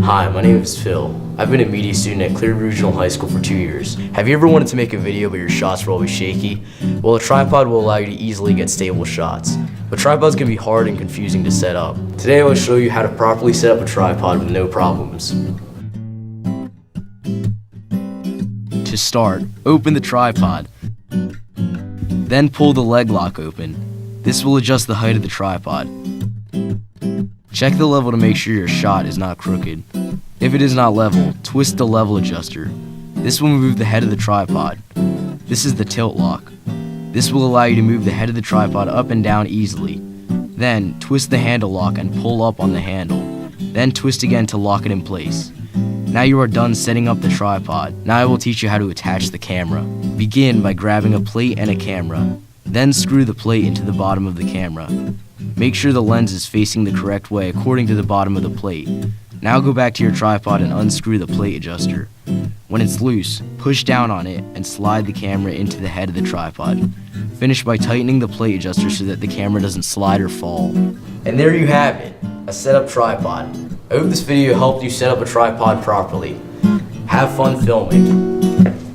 Hi, my name is Phil. I've been a media student at Clear Regional High School for 2 years. Have you ever wanted to make a video but your shots were always shaky? Well, a tripod will allow you to easily get stable shots. But tripods can be hard and confusing to set up. Today I will show you how to properly set up a tripod with no problems. To start, open the tripod. Then pull the leg lock open. This will adjust the height of the tripod. Check the level to make sure your shot is not crooked. If it is not level, twist the level adjuster. This will move the head of the tripod. This is the tilt lock. This will allow you to move the head of the tripod up and down easily. Then, twist the handle lock and pull up on the handle. Then twist again to lock it in place. Now you are done setting up the tripod. Now I will teach you how to attach the camera. Begin by grabbing a plate and a camera. Then screw the plate into the bottom of the camera. Make sure the lens is facing the correct way according to the bottom of the plate. Now go back to your tripod and unscrew the plate adjuster. When it's loose, push down on it and slide the camera into the head of the tripod. Finish by tightening the plate adjuster so that the camera doesn't slide or fall. And there you have it, a setup tripod. I hope this video helped you set up a tripod properly. Have fun filming.